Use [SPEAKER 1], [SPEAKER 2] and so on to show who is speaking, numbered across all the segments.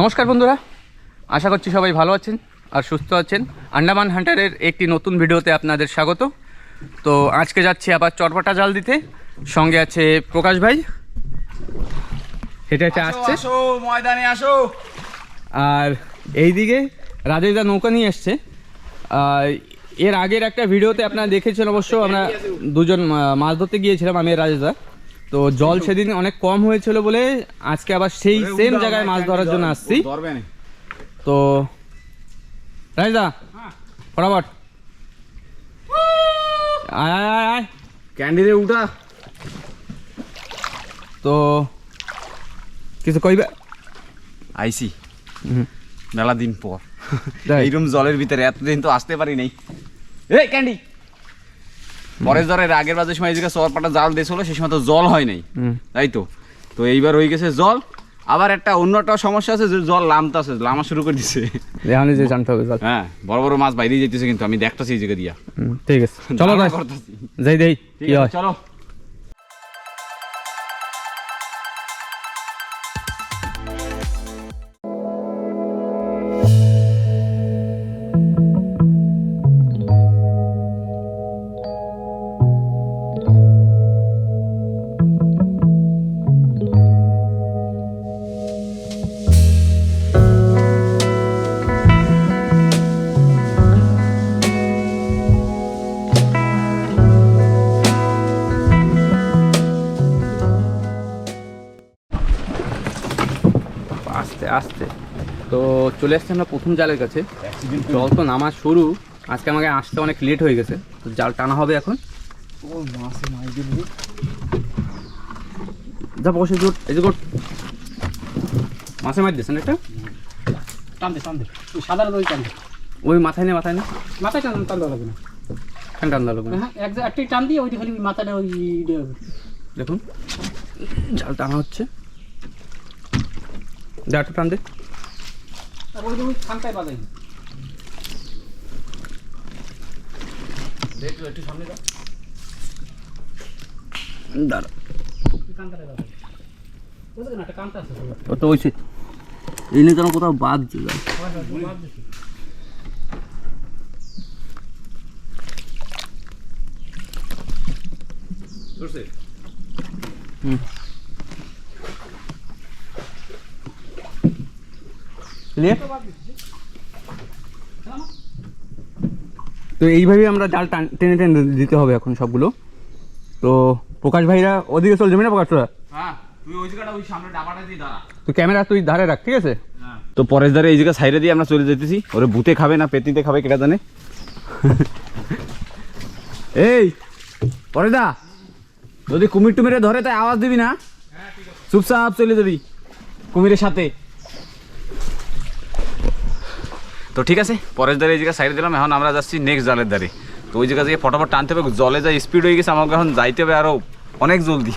[SPEAKER 1] নমস্কার বন্ধুরা, আশা করছি সবাই ভালো আছেন আর সুস্থ আছেন। আন্ডামান হান্টারের একটি নতুন ভিডিওতে আপনাদের স্বাগত। তো আজকে যাচ্ছি আবার চটপটা জাল দিতে, সঙ্গে আছে প্রকাশ ভাই, হেঁটে হেঁটে আসছে,
[SPEAKER 2] ময়দানে আসো।
[SPEAKER 1] আর এইদিকে রাজেশদা নৌকা নিয়ে এসছে। এর আগের একটা ভিডিওতে আপনারা দেখেছেন অবশ্য, আমরা দুজন মাছ ধরতে গিয়েছিলাম, আমি আর রাজেশদা। তো জল সেদিন অনেক কম হয়েছিল বলে আজকে আবার সেই সেম জায়গায় মাছ ধরার জন্য আসছি। তো রাজদা ফটাফট আয়
[SPEAKER 2] ক্যান্ডিডে উঠা।
[SPEAKER 1] তো কিছু কইবে?
[SPEAKER 2] আইসি মেলা দিন পর এইরকম জলের ভিতরে, এতদিন তো আসতে পারি নাই। এই ক্যান্ডি পরের ধরের আগের বাজের সময় এদিকে চরপাটা জাল দিয়েছিল, সেই সময় তো জল হয় নাই, তাই তো। তো এইবার হয়ে গেছে জল। আবার একটা অন্যটা সমস্যা আছে যে জল লামতাছে, লামা শুরু করে দিছে।
[SPEAKER 1] যে জানতে হবে জল।
[SPEAKER 2] হ্যাঁ, বড় বড় মাছ বাইরে যেতেছে, কিন্তু আমি দেখতেছি এই জায়গা দিয়া।
[SPEAKER 1] ঠিক আছে, চলো যাই দেই কি হয়।
[SPEAKER 2] চলো।
[SPEAKER 1] আস্তে আস্তে তো চলে আসছে আমরা প্রথম জালের কাছে। জল তো নামা শুরু, আজকে আমাকে আসতে অনেক লেট হয়ে গেছে, তো জাল টানা হবে এখন। যা বসে জোট, এই যে গোট মাছে মাছ দিয়েছেন একটা
[SPEAKER 3] টানতে টানতে সাধারণ ওই টানতে,
[SPEAKER 1] ওই মাথায় নেই, মাথায় না,
[SPEAKER 3] মাথায় টান টানতে লাগবে না,
[SPEAKER 1] কেন টান লাগবে না?
[SPEAKER 3] হ্যাঁ একটাই টান দিয়ে ওই খালি মাথাটা ওই
[SPEAKER 1] দেখুন জাল টানা হচ্ছে, একটু টান দে।
[SPEAKER 3] ওই ওই খানটায় বাজাই একটু সামনে যাও,
[SPEAKER 1] দাঁড়া
[SPEAKER 3] কান্তাটা বাজাই বুঝলেন, একটা কান্তা আছে
[SPEAKER 1] ও তো ওইছে, এই নিয়ে যেন কোথাও বাঁধছে জাল। হুম তো এইভাবেই আমরা জাল টেনে টেনে দিতে হবে এখন সবগুলো। তো প্রকাশ ভাইরা ওদিকে চল যাবে না, প্রকাশ তোরা তুই ক্যামেরা তুই ধারে রাখ, ঠিক আছে?
[SPEAKER 2] তো পরের ধারে এই জায়গা সাইডে দিয়ে আমরা চলে যেতেছি। ওরে ভূতে খাবে না পেতিতে খাবে কেটা জানে। এই পরে দা, যদি কুমির টুমিরে ধরে তাই আওয়াজ দিবি না, চুপচাপ চলে যাবি কুমিরের সাথে। তো ঠিক আছে, পরের ধারে এই জায়গা সাইডে দিলাম। এখন আমরা যাচ্ছি নেক্সট জালের ধারে। তো ওই জায়গা থেকে ফটাফট টানতে হবে, জলে যা স্পিড হয়ে গেছে, আমাকে এখন যাইতে হবে আরও অনেক জলদি।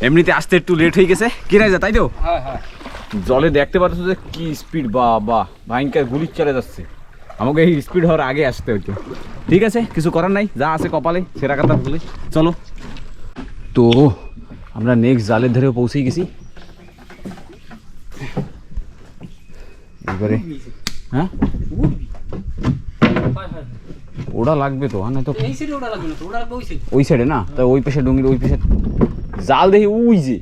[SPEAKER 2] এমনিতে আসতে একটু লেট হয়ে গেছে, কি না যা, তাই তো?
[SPEAKER 3] হ্যাঁ হ্যাঁ,
[SPEAKER 2] জলে দেখতে পাচ্ছ যে কি স্পিড, বা বা ভয়ঙ্কর গুলি চলে যাচ্ছে। আমাকে এই স্পিড হওয়ার আগে আসতে হতো। ঠিক আছে, কিছু করার নাই, যা আছে কপালে সেরা কথা বলে চলো। তো আমরা নেক্সট জালের ধারেও পৌঁছেই গেছি এবারে। হ্যাঁ ওটা লাগবে তো, হ্যাঁ তো
[SPEAKER 3] এই সাইডে ওটা লাগবে না, তো ওটা লাগবে ওই সাইডে।
[SPEAKER 2] ওই সাইডে না, তা ওই পাশে ডুঙ্গির ওই পাশে জাল দেখি উই যে,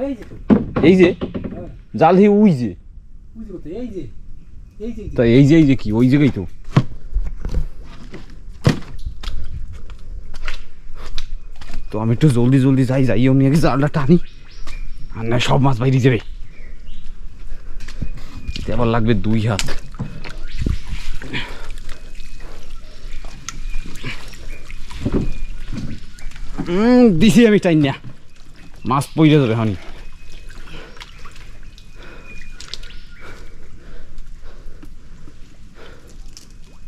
[SPEAKER 3] এই যে তো,
[SPEAKER 2] এই যে জাল দেখি উই যে,
[SPEAKER 3] বুঝতে পারছো, এই যে এই যে
[SPEAKER 2] তা এই যে কি ওই জায়গায় তো। তো আমি একটু জলদি জলদি যাই অমনি আগে জালটা টানি, আর না সব মাছ বাইরে যাবে। এতে আবার লাগবে 2 হাত। দিছি আমি টাইম না, মাছ পইরে যাবে হনি।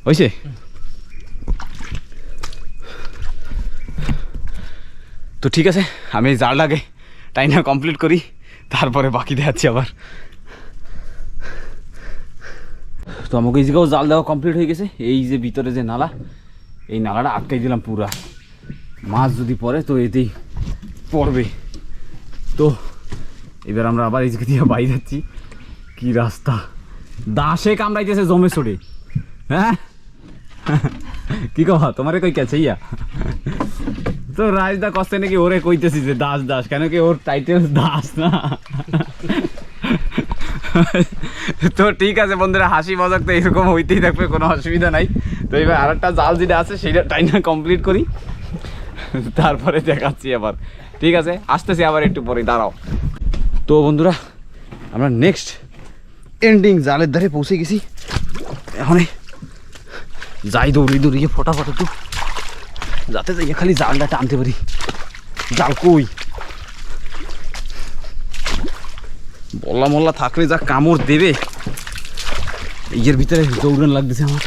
[SPEAKER 2] হয়েছে? তো ঠিক আছে, আমি জালটাকে টাইনা কমপ্লিট করি, তারপরে বাকি দেখাচ্ছি আবার। তো আমাকে এই জায়গাও জাল দেওয়া কমপ্লিট হয়ে গেছে। এই যে ভিতরে যে নালা, এই নালাটা আটকাই দিলাম পুরা, মাছ যদি পড়ে তো এতেই পড়বে। তো এবার আমরা আবার এই জায়গা দিয়ে বাইরে যাচ্ছি, কি রাস্তা দাসে কামড়াইতেছে জমে ছড়ে হ্যাঁ কি কহ তোমারে কই কেছে ইয়া তো রাজদা কষ্টে নাকি ওরে কইতেছি যে দাস দাস কেন কি ওর টাইটেল দাস না তো ঠিক আছে বন্ধুরা হাসি মজাক তো এরকম হইতেই থাকবে কোনো অসুবিধা নাই তো এবার আরেকটা জাল যেটা আছে সেইটা টাইনা কমপ্লিট করি তারপরে দেখাচ্ছি আবার ঠিক আছে আসতেছি আবার একটু পরে দাঁড়াও তো বন্ধুরা আমরা নেক্সট এন্ডিং জালের ধারে পৌঁছে গেছি এখন যাই দৌড়িয়ে ফটাফট একটু যাতে যাই খালি জালটা টানতে পারি জাল কই বল্লা মল্লা থাকলে যা কামড় দেবে এর ভিতরে দৌড়ান লাগতেছে আমার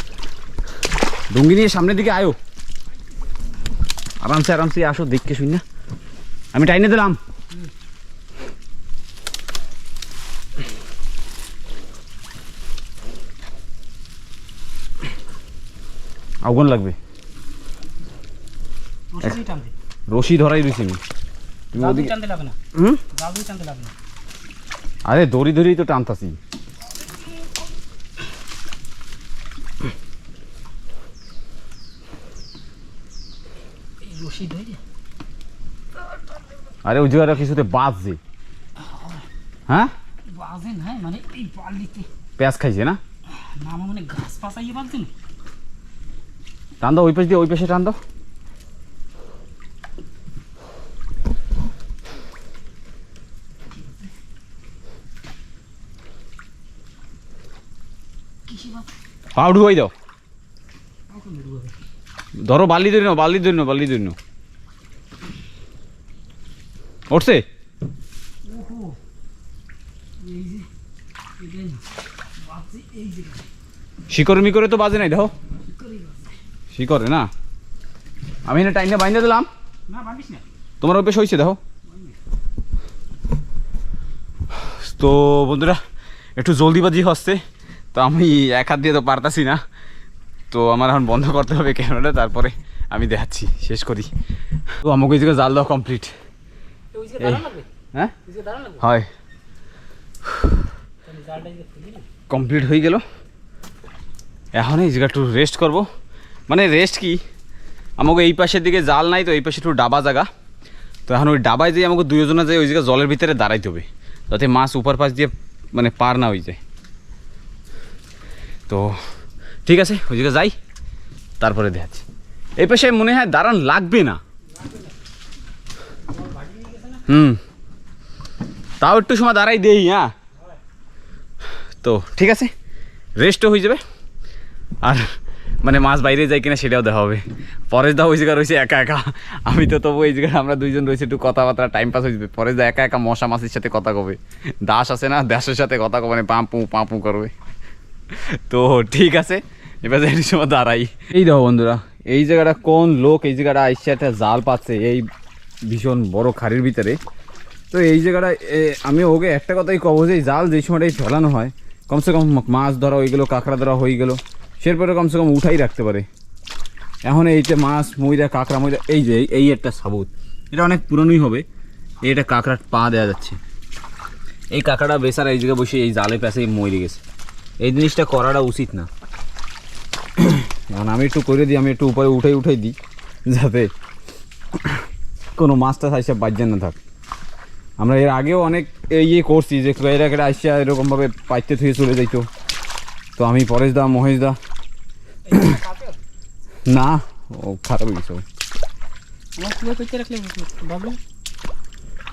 [SPEAKER 2] ডুঙ্গি নিয়ে সামনের দিকে আয়ো আরামসে আরামসে আসো দেখতে শুন না আমি টাইনে দিলাম আগুন লাগবে রশি ধরাই রয়েছি আমি তুমি ওদিকে
[SPEAKER 3] টানতে লাগবে না জাল দিয়ে টানতে লাগবে না
[SPEAKER 2] আরে দড়ি ধরেই তো টানতাছি
[SPEAKER 3] রশি ধরে
[SPEAKER 2] আরে ওই জায়গাটা কিছুতে বাজছে হ্যাঁ
[SPEAKER 3] বাজে না মানে এই বালিতে
[SPEAKER 2] পেঁয়াজ খাইছে না
[SPEAKER 3] না মানে গাছ পাশাইয়ে বাজছে না
[SPEAKER 2] টান দাও ওই পাশ দিয়ে ওই পাশে টান দাও পাউ ডুবাই দাও ধরো বালি ধরে নাও উঠছে শিকড় মিকরে তো বাজে নাই দেখো শিকড়ে না আমি না টাইনে বাইন্দা দিলাম
[SPEAKER 3] না বাঁধিস না
[SPEAKER 2] তোমার অভ্যেস হয়েছে দেখো তো বন্ধুরা একটু জলদিবাজি হচ্ছে তো আমি এক হাত দিয়ে তো পারতাছি না তো আমার এখন বন্ধ করতে হবে ক্যামেরাটা তারপরে আমি দেখাচ্ছি শেষ করি তো আমাকে ওই জায়গায় জাল দেওয়া কমপ্লিট হ্যাঁ হয় কমপ্লিট হয়ে গেল এখন এই জায়গা একটু রেস্ট করব মানে রেস্ট কি আমাকে এই পাশের দিকে জাল নাই তো এই পাশে একটু ডাবা জায়গা তো এখন ওই ডাবায় যেয়ে আমাকে দুজনে যাই ওই জায়গায় জলের ভিতরে দাঁড়াইতে হবে যাতে মাছ উপর পাশ দিয়ে মানে পার না হয়ে যায় তো ঠিক আছে ওই জায়গায় যাই তারপরে দেখাচ্ছি এই পাশে মনে হয় দাঁড়ান লাগবে না তাও একটু সময় দাঁড়াই দেই হ্যাঁ তো ঠিক আছে রেস্টও হয়ে যাবে আর মানে মাছ বাইরে যায় কিনা সেটাও দেখা হবে পরেশ দা ওই জায়গা রয়েছে একা একা আমি তো তবু এই জায়গায় আমরা দুইজন রয়েছে একটু কথাবার্তা টাইম পাস হয়ে যাবে পরেশ দা একা একা মশা মাছের সাথে কথা কবে দাস আছে না দাসের সাথে কথা কবে মানে পাঁপু করবে তো ঠিক আছে এবার একটু সময় দাঁড়াই এই দেখো বন্ধুরা এই জায়গাটা কোন লোক এই জায়গাটা আইসে একটা জাল পাচ্ছে এই ভীষণ বড় খাড়ির ভিতরে তো এই জায়গাটায় আমি ওকে একটা কথাই কব যে জাল যেই সময়টাই ঝোলানো হয় কমসে কম মাছ ধরা হয়ে গেলো কাঁকড়া ধরা হয়ে গেলো সেরপরে কমসে কম উঠাই রাখতে পারে এখন এইটা মাছ ময়দা কাঁকড়া ময়দা এই যে এই একটা সাবুত এটা অনেক পুরনোই হবে এইটা কাঁকড়ার পা দেওয়া যাচ্ছে এই কাঁকড়াটা বেচারা এই জায়গায় বসে এই জালে প্যাসে মরে গেছে এই জিনিসটা করাটা উচিত না এখন আমি একটু করে দিই আমি একটু উপরে উঠাই দিই যাতে কোনো মাছটা হিসাব বাজ্যা না থাক আমরা এর আগেও অনেক ইয়ে করছি যে এরা কেটে আসছে এরকমভাবে পাইতে থুয়ে চলে যাইতো তো আমি পরেশ দা মহেশ দা না ও খারাপ হয়ে গেছে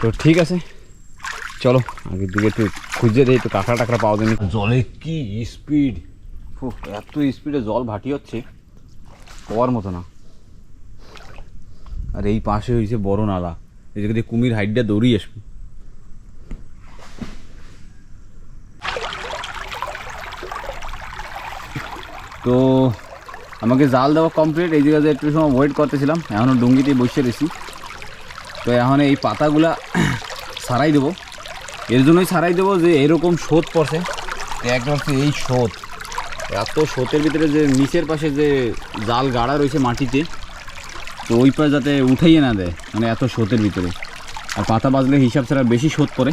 [SPEAKER 2] তো ঠিক আছে চলো আগের দিকে একটু খুঁজে দিই একটু কাঁকড়া টাকড়া পাওয়া যায়নি জলে কি স্পিড এত স্পিডে জল ভাটি হচ্ছে হওয়ার মতো না আর এই পাশে হয়েছে বড় নালা এই জায়গায় কুমির হাইটটা দৌড়িয়ে আসবে তো আমাকে জাল দেওয়া কমপ্লিট এই জায়গাতে একটু সময় ওয়েট করতেছিলাম এখনও ডুঙ্গিতেই বসে রয়েছি তো এখন এই পাতাগুলা সারাই দেবো এর জন্যই সারাই দেবো যে এরকম স্রোত পড়ছে একবার এই স্রোত এত স্রোতের ভিতরে যে নিচের পাশে যে জাল গাড়া রয়েছে মাটিতে তো ওই পাশ যাতে উঠাইয়ে না দেয় মানে এত স্রোতের ভিতরে আর পাতা বাজলে হিসাব ছাড়া বেশি স্রোত পড়ে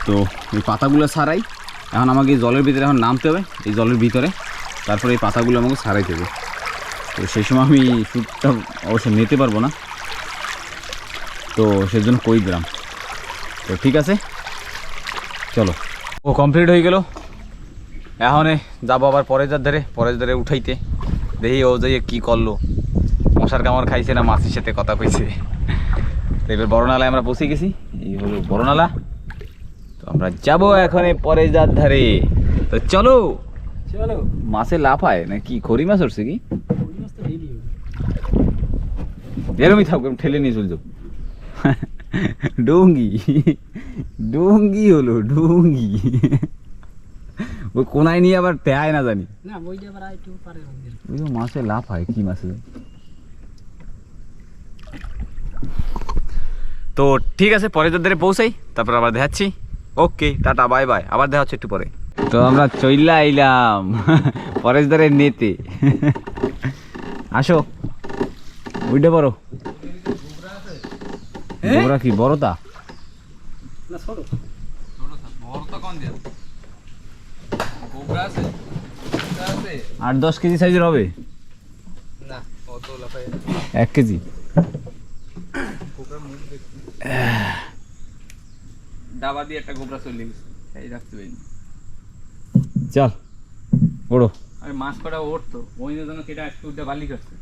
[SPEAKER 2] তো এই পাতাগুলো ছাড়াই এখন আমাকে এই জলের ভিতরে এখন নামতে হবে, এই জলের ভিতরে, তারপরে এই পাতাগুলো আমাকে ছাড়াইতে হবে। তো সেই সময় আমি শ্যুটটা অবশ্যই নিতে পারবো না, তো সেজন্য কই দিলাম। তো ঠিক আছে, চলো। ও কমপ্লিট হয়ে গেল, এখন যাবো আবার পরের ধারে উঠাইতে। দেখি ও যাইয়ে কী করলো, মশার কামড় খাইছে না মাছির সাথে কথা কইছে। তো এবার বড় নালায় আমরা পৌঁছে গেছি, এই হলো বড় নালা। তো আমরা যাবো এখন পরের ধারে। তো চলো। মাছে লাফায় না কি, খড়ি মাছ উঠছে কি? এরমই থাকবে, ঠেলে নিয়ে চল যাবো। ডুঙ্গি হলো ডুঙ্গি, ওই কোনায় নিয়ে আবার তেয়ায় না জানি। ওই মাছে লাফায় কি মাছে। তো ঠিক আছে, পরের ধারে পৌঁছাই, তারপর আবার দেখাচ্ছি। ওকে, টাটা, বাই বাই, আবার দেখা হচ্ছে একটু পরে। তো আমরা চইলা আইলাম পরের ধারে নেতে। আসো, উঠে পড়ো। গোবরা কি বড়টা? 8-10 কেজি সাইজের হবে, 1 কেজি।
[SPEAKER 1] ডাবা দিয়ে একটা গোবরা চলে গেছে, এই রাখতে পারিনি।
[SPEAKER 2] চল ওড়ো।
[SPEAKER 1] আরে মাছ কটা ওঠতো, ওই জন্য কেটে একটু উঠে বালি করছে।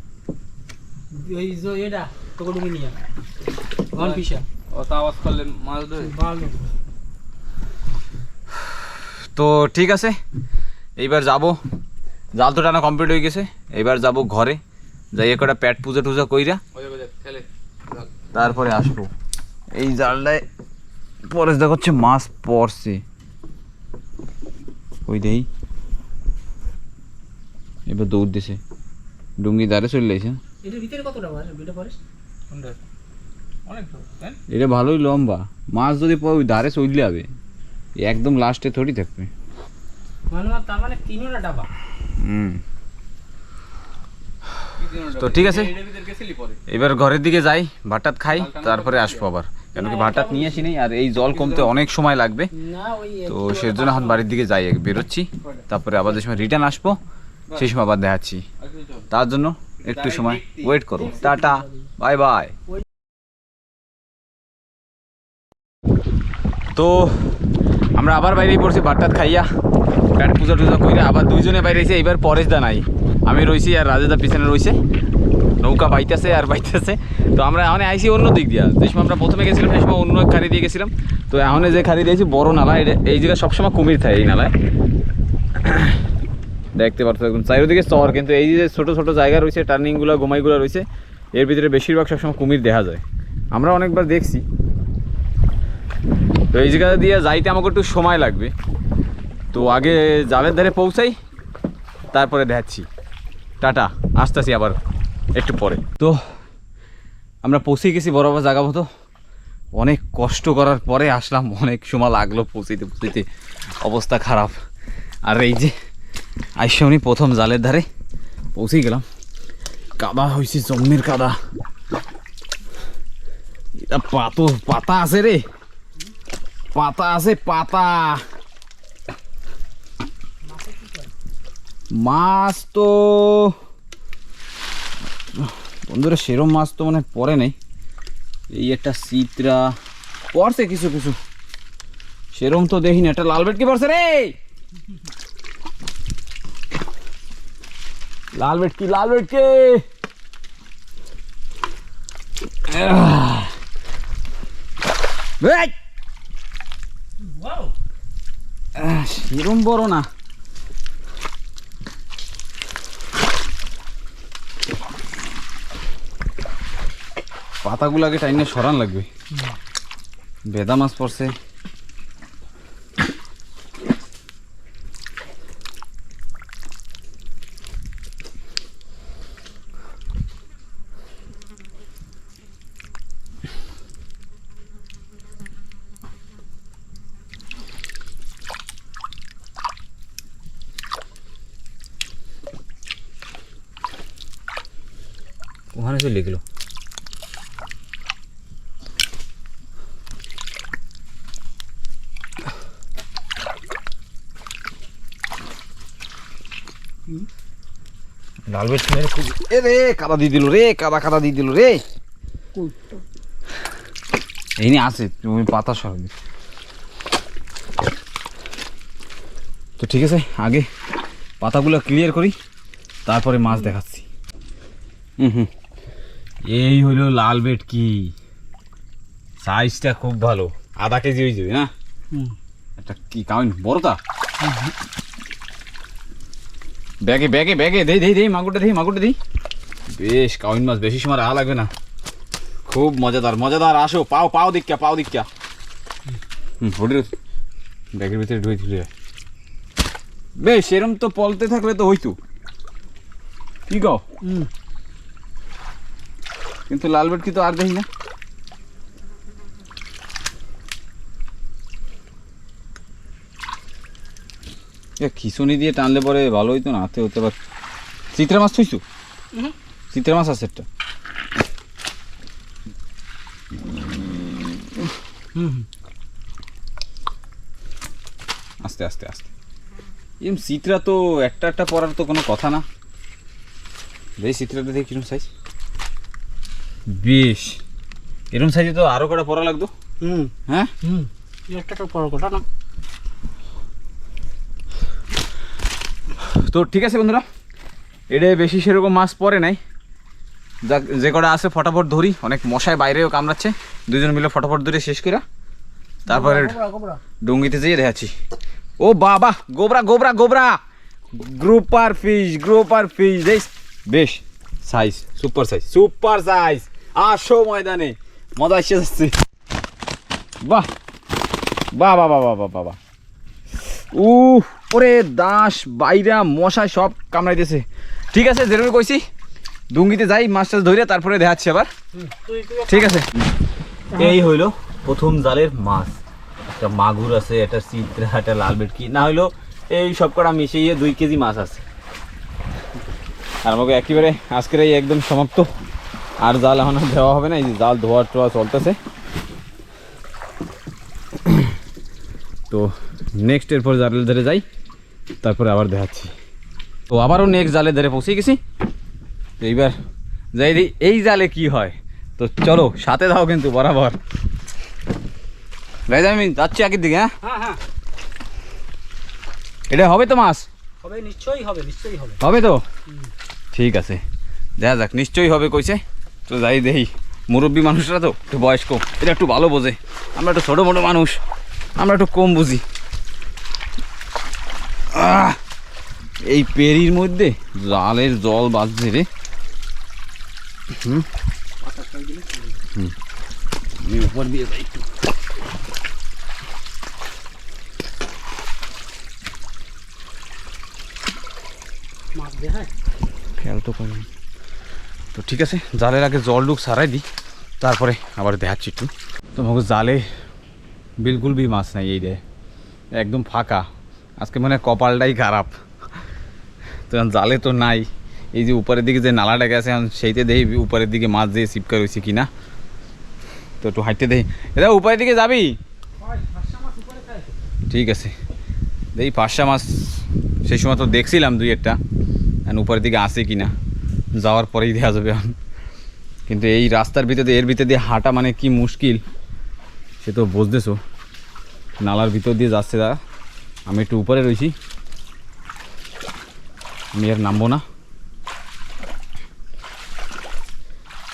[SPEAKER 3] ওই যে এটা তোকে ডুবে নিয়ে ঘন পিসা
[SPEAKER 1] অত আওয়াজ করলে মাছ ধরে
[SPEAKER 3] ভালো।
[SPEAKER 2] তো ঠিক আছে, এইবার যাব, জাল তো টানা কমপ্লিট হয়ে গেছে। এইবার যাব ঘরে, যাই একটা পেট পূজা টুজা কইরা তারপরে আসবো। এই জালটায় পরে দেখাচ্ছে মাছ পড়ছে, ওই দেই এবার দৌড় দিছে, ডুঙ্গি দাঁড়ে চলে যাইছে।
[SPEAKER 3] এটার ভিতরে কতটা মাছ এটা পড়ে?
[SPEAKER 1] অনেক
[SPEAKER 2] এটা ভালোই লম্বা মাছ, যদি ওই ধারে চলে যাবে, একদম লাস্টে থোড়ি থাকবে।
[SPEAKER 3] তার মানে 3টা ডাবা।
[SPEAKER 2] তো ঠিক আছে, এবার ঘরের দিকে যাই, ভাতটাত খাই, তারপরে আসবো আবার, কেন কি ভাতটাত নিয়ে আসি নাই, আর এই জল কমতে অনেক সময় লাগবে। তো সেজন্য এখন বাড়ির দিকে যাই, বেরোচ্ছি, তারপরে আবার যে সময় রিটার্ন আসবো সেই সময় আবার দেখাচ্ছি। তার জন্য একটু সময় ওয়েট করো। Tata, bye by. তো আমরা আবার বাইরেই পড়ছি, ভাতটাত খাইয়া পেট পূজা টুজা কইরা আবার দুইজনে বাইরেছি। এইবার পরেশ দা নাই, আমি রইছি আর রাজেদা পিছনে রইছে, নৌকা বাইতেছে আর বাইতেছে। তো আমরা এখন আইসি অন্য দিক দিয়া, যে সময় আমরা প্রথমে গেছিলাম সেই সময় অন্য এক খাড়ি দিয়ে গেছিলাম। তো এখন যে খাড়ি দিয়েছি বড় নালা, এই জায়গায় সবসময় কুমির থাকে এই নালায়, দেখতে পারতো একদম চারিদিকে চর, কিন্তু এই যে ছোটো ছোটো জায়গা রয়েছে, টার্নিংগুলো গোমাইগুলো রয়েছে, এর ভিতরে বেশিরভাগ সবসময় কুমির দেখা যায়, আমরা অনেকবার দেখছি। তো এই জায়গা দিয়ে যাইতে আমাকে একটু সময় লাগবে, তো আগে জালের ধারে পৌঁছাই, তারপরে দেখাচ্ছি। টাটা, আসতেছি আবার একটু পরে। তো আমরা পৌঁছে গেছি বরাবর জায়গা মতো, অনেক কষ্ট করার পরে আসলাম, অনেক সময় লাগলো পৌঁছতে, অবস্থা খারাপ। আর এই যে আইসামনি প্রথম জালের ধারে পৌঁছে গেলাম, কাদা হয়েছে, জম্মের কাদা। এটা পাতা আছে রে, পাতা আছে, পাতা। মাছ তো বন্ধুরা সেরম মাছ তো মানে পড়ে নেই, এই একটা চিত্রা পড়ছে কিছু কিছু, সেরম তো দেখিনি। একটা লাল ভেটকি পড়ছে রে, লাল ভেটকি, লাল ভেটকি। সেরম বড় না, পাতাগুলাকে টাইনে সরান লাগবে, বেদা মাছ পড়ছে। ওখানে চলে গেল। লাল বেট মেরে খুব এ রে কাদা দিয়ে দিল রে, কাদা দিয়ে দিল রে। এই নিয়ে আছে তুমি পাতা সরাবি। তো ঠিক আছে, আগে পাতাগুলো ক্লিয়ার করি, তারপরে মাছ দেখাচ্ছি। এই হলো লাল বেট, কি সাইজটা খুব ভালো, আধা কেজি হয়ে যাবে না? একটা কি কাউন বড়টা, ব্যাগে ব্যাগে ব্যাগে দেই মাগুরটা দেই। বেশ কাউন মাছ, বেশি সময় রাখা লাগবে না, খুব মজাদার। আসো পাও দিকা ব্যাগের ভিতরে ঢুকে দিলে বেশ। এরম তো পলতে থাকলে তো হইতো, কি গাও? কিন্তু লাল বেট কি তো আর দেখি না। খিচুনি দিয়ে টানলে পরে ভালো হইতো না, হাতে হতে পার। চিত্রা মাছ থইছু? চিত্রা মাছ আছে একটা। আস্তে আস্তে আস্তে, এম চিত্রা তো একটা পড়ার তো কোনো কথা না। দেখি চিত্রাটা দেখি কিরম সাইজ। বেশ এরকম সাইজে তো আরো কটা পড়া লাগতো। হ্যাঁ
[SPEAKER 3] একটা পড়ার কথা না।
[SPEAKER 2] তো ঠিক আছে বন্ধুরা, এটা বেশি সেরকম মাছ পড়ে নাই, যে কটা আছে ফটাফট ধরি। অনেক মশায় বাইরেও কামড়াচ্ছে, দুজন মিলে ফটাফট ধরে শেষ করা, তারপরে ডুঙ্গিতে যেয়ে দেখাচ্ছি। ও বাবা, গোবরা গ্রুপার ফিশ বেশ সাইজ, সুপার সাইজ। আসো ময়দানে, মজা এসে যাচ্ছে। বাহ ওরে দাস বাইরা মশায় সব কামড়াইতেছে। ঠিক আছে, যেরকম কইছি ডুঙ্গিতে যাই, মাছ টাছ ধরে তারপরে দেখাচ্ছি আবার। ঠিক আছে, এই হইলো প্রথম জালের মাছ। একটা মাগুর আছে, একটা চিত্রা, একটা লাল ভেটকি, না হইলো এই সব কটা মিশিয়ে 2 কেজি মাছ আছে। আর আমাকে একেবারে আজকের এই একদম সমাপ্ত, আর জাল এখন দেওয়া হবে না। এই জাল ধোয়া চলতেছে। তো নেক্সট এরপর জালের ধারে যাই, তারপরে আবার দেখাচ্ছি। তো আবারও নেক্সট জালের ধারে পৌঁছে গেছি। তো এইবার যাই দিই এই জালে কি হয়। তো চলো সাথে দাও কিন্তু বরাবর। ভাই আমি যাচ্ছি আগের দিকে।
[SPEAKER 3] হ্যাঁ
[SPEAKER 2] এটা হবে তো মাছ?
[SPEAKER 3] হবে, নিশ্চয়ই হবে।
[SPEAKER 2] হবে তো ঠিক আছে, দেখা যাক। নিশ্চয়ই হবে কইছে, তো যাই দেখি। মুরব্বী মানুষরা তো একটু বয়স্ক, এটা একটু ভালো বোঝে। আমরা একটু ছোটো মোটো মানুষ, আমরা একটু কম বুঝি। এই পেরির মধ্যে জালের জল বাজছে রে। আমি উপর দিয়ে যাই একটু। খেয়াল তো করি। তো ঠিক আছে, জালের আগে জল ডুক সারাই দিই, তারপরে আবার দেখাচ্ছি একটু। তো আমাকে জালে বিলকুল বি মাছ নাই, এই রে একদম ফাঁকা। আজকে মানে কপালটাই খারাপ। তো জালে তো নাই। এই যে উপরের দিকে যে নালাটা গেছে, সেইতে দেখি উপরের দিকে মাছ দিয়ে চিপকা রয়েছে কিনা। তো একটু হাঁটতে দেখি। এটা উপরের দিকে যাবি? ঠিক আছে, দেখি পাঁচশা মাছ সেই সময় তো দেখছিলাম 2-1টা, উপরের দিকে আসে কিনা যাওয়ার পরেই দেখা যাবে। কিন্তু এই রাস্তার ভিতরে এর ভিতর দিয়ে হাঁটা মানে কি মুশকিল, সে তো বুঝতেছো। নালার ভিতর দিয়ে যাচ্ছে দাদা, আমি একটু উপরে রয়েছি, আমি আর নামবো না,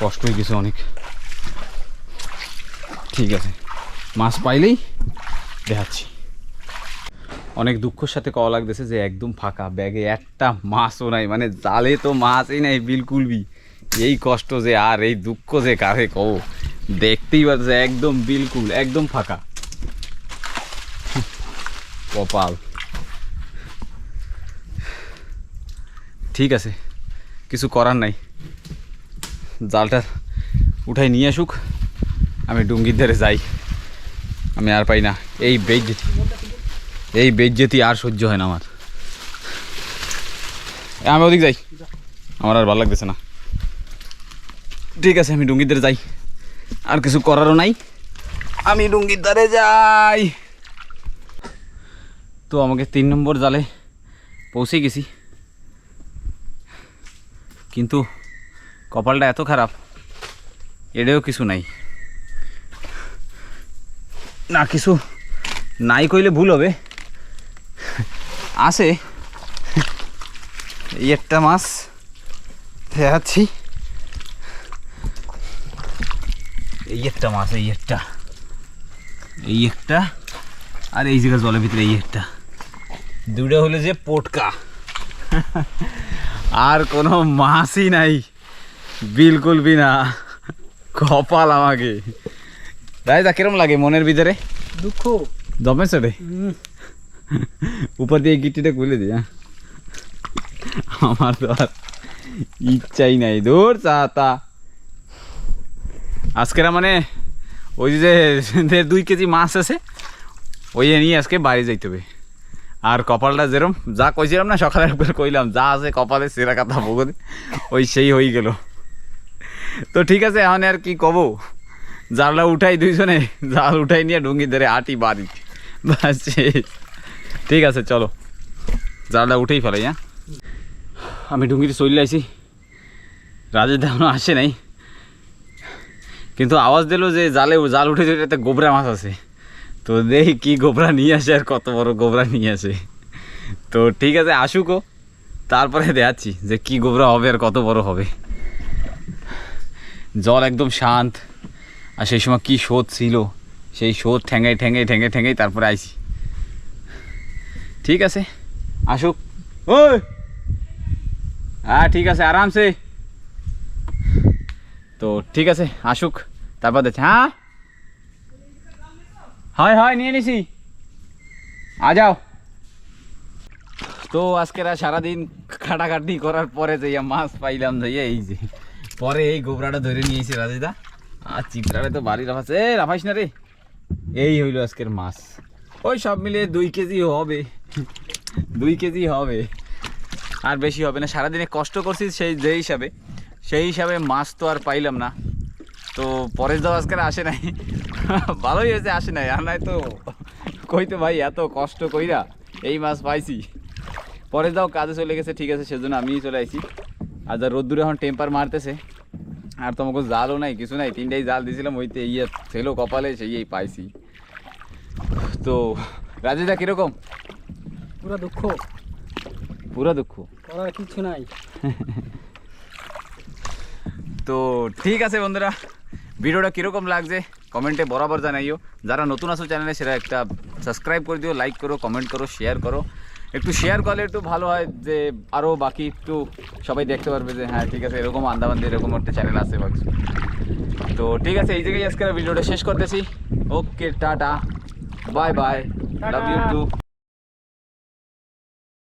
[SPEAKER 2] কষ্ট হয়ে গেছে অনেক। ঠিক আছে, মাছ পাইলেই দেখাচ্ছি। অনেক দুঃখের সাথে কওয়া লাগতেছে যে একদম ফাঁকা, ব্যাগে একটা মাছও নাই, মানে জালে তো মাছই নাই বিলকুল বি। এই কষ্ট যে আর এই দুঃখ যে কারে কও, দেখতেই পাচ্ছে একদম বিলকুল একদম ফাঁকা কপাল। ঠিক আছে, কিছু করার নাই, জালটা উঠাই নিয়ে আসুক, আমি ডুঙ্গির ধারে যাই। আমি আর পাই না এই বেজ্জেতি আর সহ্য হয় না আমার। আমি ওদিক যাই, আমার আর ভালো লাগতেছে না। ঠিক আছে, আমি ডুঙ্গির ধারে যাই, আর কিছু করারও নাই, আমি ডুঙ্গির ধারে যাই। তো আমাকে 3 নম্বর জালে পৌঁছে গেছি। কিন্তু কপালটা এত খারাপ, এটাও কিছু নাই। না কিছু নাই কইলে ভুল হবে, আছে এই একটা মাছ দেখাচ্ছি, এই একটা মাছ, এই একটা আর এই জায়গা জলের ভিতরে এই একটা, দুটো হলো যে পটকা, আর কোনো মাছই নাই, বিলকুল বি না। কপাল আমাকে রাজা কিরম লাগে মনের ভিতরে?
[SPEAKER 3] দুঃখ
[SPEAKER 2] দমেছে রে, উপর দিয়ে গিট্টিটা খুলে দি। আমার তো আর ইচ্ছাই নাই, দূর চাতা আজকের মানে ওই যে 2 কেজি মাছ আছে, ওই নিয়ে আজকে বাড়ি যাইতে হবে। আর কপালটা যেরম যা কইছিলাম না সকালে একবার কইলাম, যা আছে কপালে সেরা কাটা ভোগদে, ওই সেই হয়ে গেল। তো ঠিক আছে, এখন আর কি কব, জালটা উঠাই, দুইজনে জাল উঠাই নিয়ে ডুঙ্গি ধরে আটি বাড়ি, বাস ঠিক আছে চলো জালটা উঠেই ফেলাই। হ্যাঁ, আমি ডুঙ্গিতে চলে আইছি, রাজেশ এখনো আসে নাই, কিন্তু আওয়াজ দিল যে জাল উঠেছে, এটাতে গোবরা মাছ আছে। তো দেখি কি গোবরা নিয়ে আসে আর কত বড় গোবরা নিয়ে আসে। তো ঠিক আছে আসুকও, তারপরে দেখাচ্ছি যে কি গোবরা হবে আর কত বড় হবে। জল একদম শান্ত, আর সেই সময় কি স্রোত ছিল, সেই স্রোত ঠেঙ্গাই তারপরে আইছি। ঠিক আছে আসুক, ওই হ্যাঁ ঠিক আছে আরামসে। তো ঠিক আছে আসুক, তারপর দেখছি। হ্যাঁ হয় নিয়ে নিছি, আ যাও। তো আজকের সারাদিন খাটাখাটি করার পরে যে মাছ পাইলাম, যাইয়া এই যে পরে এই গোবরাটা ধরে নিয়েছি রাজেদা, আর চিপড়ারে তো বাড়ি রাফাছে, রাফাইস না রে। এই হইল আজকের মাছ, ওই সব মিলিয়ে 2 কেজি হবে, 2 কেজি হবে, আর বেশি হবে না। সারাদিনে কষ্ট করছি সেই হিসাবে মাছ তো আর পাইলাম না। তো পরেশ দাও আজকে আসে নাই, ভালোই হয়েছে আসে নাই, আর নাই তো কইতে ভাই এত কষ্ট কইরা এই মাছ পাইছি। পরেশ দাও কাজে চলে গেছে, ঠিক আছে, সেজন্য আমিই চলে আইছি। আর যা রোদ্দুরে এখন টেম্পার মারতেছে, আর তোমাকে জালও নাই কিছু নাই, 3টাই জাল দিয়েছিলাম, ওইতে ইয়ে ছিল কপালে, সেই পাইছি। তো রাজেশদা কিরকম?
[SPEAKER 3] পুরো দুঃখ, করার কিছু নাই।
[SPEAKER 2] তো ঠিক আছে বন্ধুরা, ভিডিওটা কীরকম লাগছে কমেন্টে বরাবর জানাইও। যারা নতুন আছো চ্যানেলে সেটা একটা সাবস্ক্রাইব করে দিও, লাইক করো, কমেন্ট করো, শেয়ার করো। একটু শেয়ার করলে একটু ভালো হয়, যে আরও বাকি একটু সবাই দেখতে পারবে যে হ্যাঁ ঠিক আছে, এরকম আন্দামান্দি এরকম একটা চ্যানেল আছে বা কিছু। তো ঠিক আছে, এই জায়গায় আজকের ভিডিওটা শেষ করতেছি। ওকে, টাটা, bye bye, love you two.